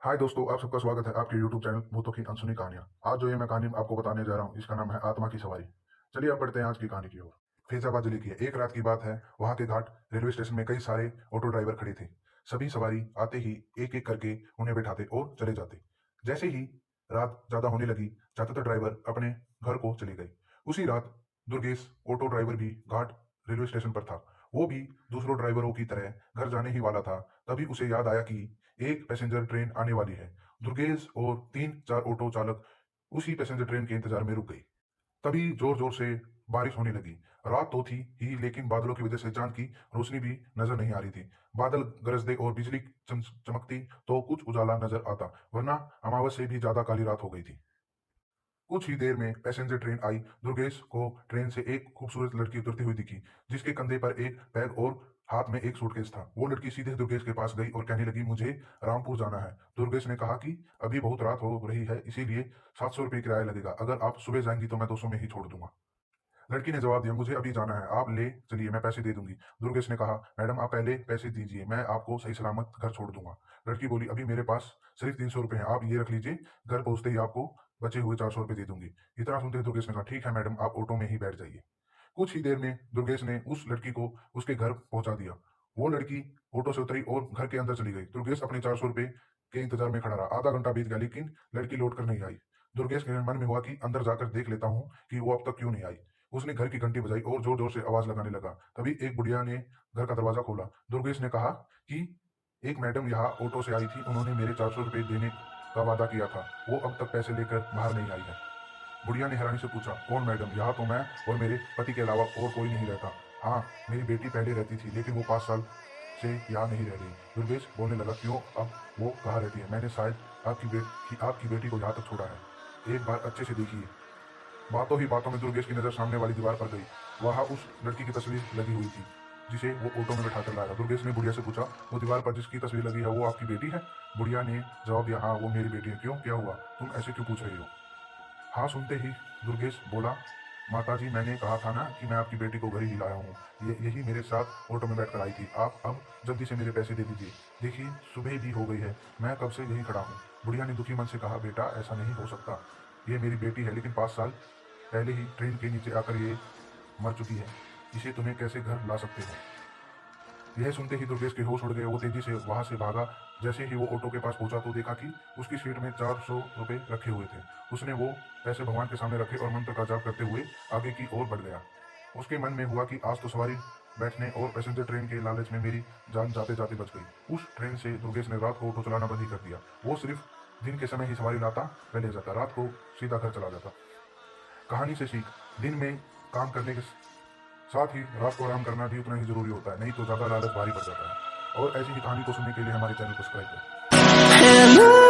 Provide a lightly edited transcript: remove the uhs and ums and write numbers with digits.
हाय दोस्तों, आप सबका स्वागत है आपके YouTube चैनल भूतों की अनसुनी कहानियां। आज जो ये मैं कहानी आपको बताने जा रहा हूँ, इसका नाम है आत्मा की सवारी। चलिए अब बढ़ते हैं आज की कहानी की ओर। फैजाबाद जिले की है। एक रात की बात है। वहां के घाट रेलवे स्टेशन में कई सारे ऑटो ड्राइवर खड़े थे। सभी सवारी आते ही एक एक करके उन्हें बैठाते और चले जाते। जैसे ही रात ज्यादा होने लगी, ज्यादातर ड्राइवर अपने घर को चले गए। उसी रात दुर्गेश ऑटो ड्राइवर भी घाट रेलवे स्टेशन पर था। वो भी दूसरों ड्राइवरों की तरह घर जाने ही वाला था। तभी उसे याद आया कि एक पैसेंजर ट्रेन आने वाली है। दुर्गेश और तीन चार ऑटो चालक उसी पैसेंजर ट्रेन के इंतजार में रुक गई। तभी जोर जोर से बारिश होने लगी। रात तो थी ही, लेकिन बादलों की वजह से चांद की रोशनी भी नजर नहीं आ रही थी। बादल गरजते और बिजली चमकती तो कुछ उजाला नजर आता, वरना अमावस से भी ज्यादा काली रात हो गई थी। कुछ ही देर में पैसेंजर ट्रेन आई। दुर्गेश को ट्रेन से एक खूबसूरत लड़की उतरती हुई दिखी, जिसके कंधे पर एक बैग और हाथ में एक सूटकेस था। वो लड़की सीधे दुर्गेश के पास गई और कहने लगी, मुझे रामपुर जाना है। दुर्गेश ने कहा कि अभी बहुत रात हो रही है, इसीलिए 700 रुपये किराया लगेगा। अगर आप सुबह जाएंगी तो मैं 200 में ही छोड़ दूंगा। लड़की ने जवाब दिया, मुझे अभी जाना है, आप ले चलिए, मैं पैसे दे दूंगी। दुर्गेश ने कहा, मैडम आप पहले पैसे दीजिए, मैं आपको सही सलामत घर छोड़ दूंगा। लड़की बोली, अभी मेरे पास सिर्फ 300 रुपये हैं, आप ये रख लीजिए, घर पहुंचते ही आपको बचे हुए 400 रुपये दे दूंगी। इतना सुनते ही दुर्गेश ने कहा, ठीक है मैडम, आप ऑटो में ही बैठ जाइए। कुछ ही देर में दुर्गेश ने उस लड़की को उसके घर पहुंचा दिया। वो लड़की ऑटो से उतरी और घर के अंदर चली गई। दुर्गेश अपने 400 रुपये के इंतजार में खड़ा रहा। आधा घंटा बीत गया, लेकिन लड़की लौट कर नहीं आई। दुर्गेश के मन में हुआ कि अंदर जाकर देख लेता हूँ कि वो अब तक क्यों नहीं आई। उसने घर की घंटी बजाई और जोर जोर से आवाज लगाने लगा। तभी एक बुढ़िया ने घर का दरवाजा खोला। दुर्गेश ने कहा कि एक मैडम यहाँ ऑटो से आई थी, उन्होंने मेरे 400 रुपये देने का वादा किया था, वो अब तक पैसे लेकर बाहर नहीं आई है। बुढ़िया ने हैरानी से पूछा, कौन मैडम? यहाँ तो मैं और मेरे पति के अलावा और कोई नहीं रहता। हाँ, मेरी बेटी पहले रहती थी, लेकिन वो 5 साल से यहाँ नहीं रह रही। दुर्गेश बोलने लगा, क्यों, अब वो कहाँ रहती है? मैंने शायद आपकी बेटी को यहाँ तक छोड़ा है, एक बार अच्छे से देखिए। बातों ही बातों में दुर्गेश की नजर सामने वाली दीवार पर गई। वहां उस लड़की की तस्वीर लगी हुई थी, जिसे वो ऑटो में बैठा कर लाया था। दुर्गेश ने बुढ़िया से पूछा, वो दीवार पर जिसकी तस्वीर लगी है, वो आपकी बेटी है? बुढ़िया ने जवाब दिया, हाँ वो मेरी बेटी है। क्यों, क्या हुआ, तुम ऐसे क्यों पूछ रही हो? हाँ सुनते ही दुर्गेश बोला, माताजी मैंने कहा था ना कि मैं आपकी बेटी को घर ही लाया हूँ। यही मेरे साथ ऑटो में बैठकर आई थी। आप अब जल्दी से मेरे पैसे दे दीजिए। देखिए सुबह भी हो गई है, मैं कब से यहीं खड़ा हूँ। बुढ़िया ने दुखी मन से कहा, बेटा ऐसा नहीं हो सकता, ये मेरी बेटी है, लेकिन 5 साल पहले ही ट्रेन के नीचे आकर ये मर चुकी है, इसे तुम्हें कैसे घर ला सकते हो? यह सुनते ही दुर्गेश के होश उड़ गए। वो तेजी से वहां से भागा। जैसे ही वो ऑटो के पास पहुंचा तो देखा कि उसकी सीट में 400 रुपये रखे हुए थे। उसने वो पैसे भगवान के सामने रखे और मंत्र का जाप करते हुए आगे की ओर बढ़ गया। उसके मन में हुआ कि आज तो सवारी बैठने और पैसेंजर ट्रेन के लालच में मेरी जान जाते जाते बच गई। उस ट्रेन से दुर्गेश ने रात को ऑटो चलाना बंद ही कर दिया। वो सिर्फ दिन के समय ही सवारी लाता व ले जाता, रात को सीधा घर चला जाता। कहानी से सीख, दिन में काम करने के साथ ही रात को आराम करना भी उतना ही जरूरी होता है, नहीं तो ज्यादा लालच भारी पड़ जाता है। और ऐसी ही कहानी को सुनने के लिए हमारे चैनल को सब्सक्राइब करें।